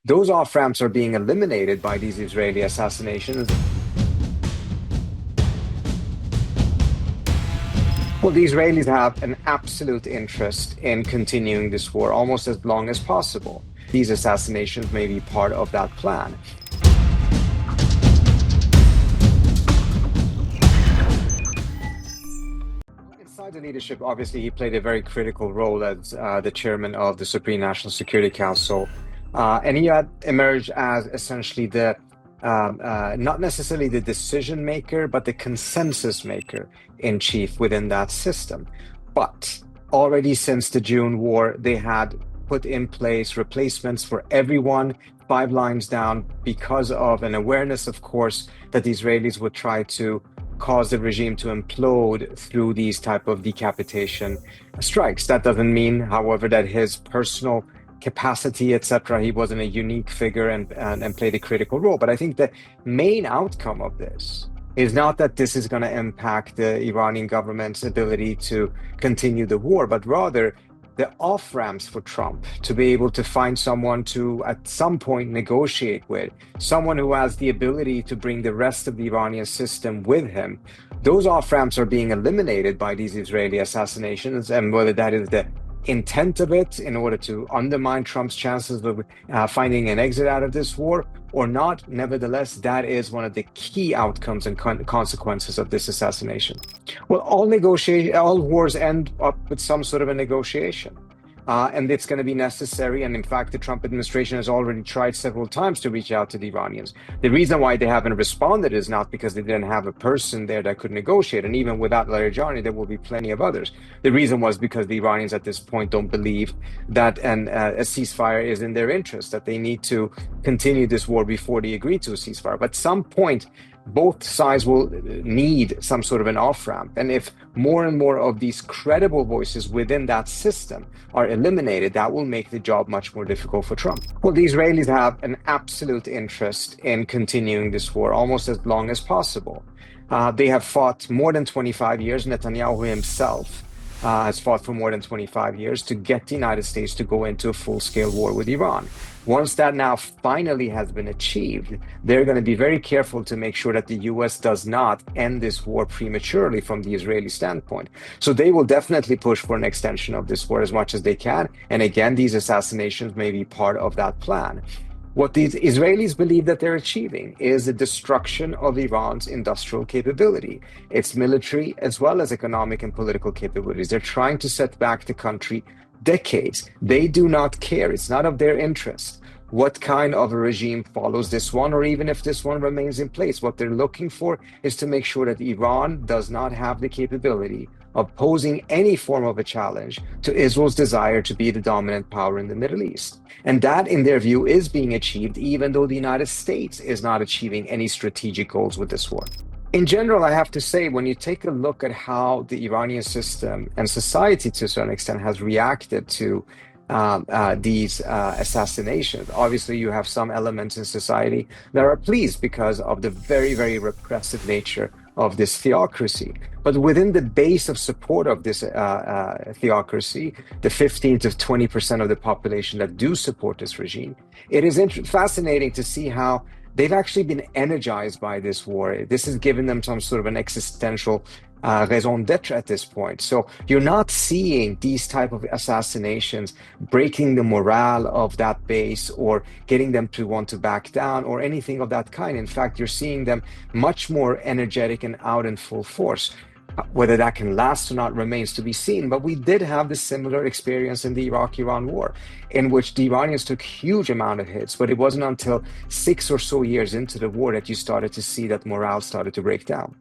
those off-ramps are being eliminated by these Israeli assassinations. Well, the Israelis have an absolute interest in continuing this war almost as long as possible. These assassinations may be part of that plan. Inside the leadership, obviously, he played a very critical role as the chairman of the Supreme National Security Council. And he had emerged as essentially the not necessarily the decision maker, but the consensus maker in chief within that system. But already since the June war, they had put in place replacements for everyone 5 lines down because of an awareness, of course, that the Israelis would try to cause the regime to implode through these type of decapitation strikes. That doesn't mean, however, that his personal capacity, etc., he wasn't a unique figure and played a critical role. But I think the main outcome of this is not that this is going to impact the Iranian government's ability to continue the war, but rather the off-ramps for Trump to be able to find someone to, at some point, negotiate with, someone who has the ability to bring the rest of the Iranian system with him. Those off-ramps are being eliminated by these Israeli assassinations, and whether that is the intent of it in order to undermine Trump's chances of finding an exit out of this war or not, nevertheless, that is one of the key outcomes and consequences of this assassination. Well, all wars end up with some sort of a negotiation. And it's going to be necessary. And in fact, the Trump administration has already tried several times to reach out to the Iranians. The reason why they haven't responded is not because they didn't have a person there that could negotiate. And even without Larijani, there will be plenty of others. The reason was because the Iranians at this point don't believe that a ceasefire is in their interest, that they need to continue this war before they agree to a ceasefire. But at some point, both sides will need some sort of an off-ramp. And if more and more of these credible voices within that system are eliminated, that will make the job much more difficult for Trump. Well, the Israelis have an absolute interest in continuing this war almost as long as possible. They have fought more than 25 years. Netanyahu himself has fought for more than 25 years to get the United States to go into a full-scale war with Iran. Once that now finally has been achieved, they're going to be very careful to make sure that the U.S. does not end this war prematurely from the Israeli standpoint. So they will definitely push for an extension of this war as much as they can. And again, these assassinations may be part of that plan. What the Israelis believe that they're achieving is the destruction of Iran's industrial capability, its military as well as economic and political capabilities. They're trying to set back the country decades. They do not care. It's not of their interest what kind of a regime follows this one, or even if this one remains in place. What they're looking for is to make sure that Iran does not have the capability of posing any form of a challenge to Israel's desire to be the dominant power in the Middle East. And that, in their view, is being achieved, even though the United States is not achieving any strategic goals with this war. In general, I have to say, when you take a look at how the Iranian system and society to a certain extent has reacted to these assassinations, obviously you have some elements in society that are pleased because of the very, very repressive nature of this theocracy. But within the base of support of this theocracy, the 15 to 20% of the population that do support this regime, it is fascinating to see how they've actually been energized by this war. This has given them some sort of an existential raison d'etre at this point. So you're not seeing these type of assassinations breaking the morale of that base or getting them to want to back down or anything of that kind. In fact, you're seeing them much more energetic and out in full force. Whether that can last or not remains to be seen, but we did have this similar experience in the Iraq-Iran war, in which the Iranians took huge amount of hits, but it wasn't until 6 or so years into the war that you started to see that morale started to break down.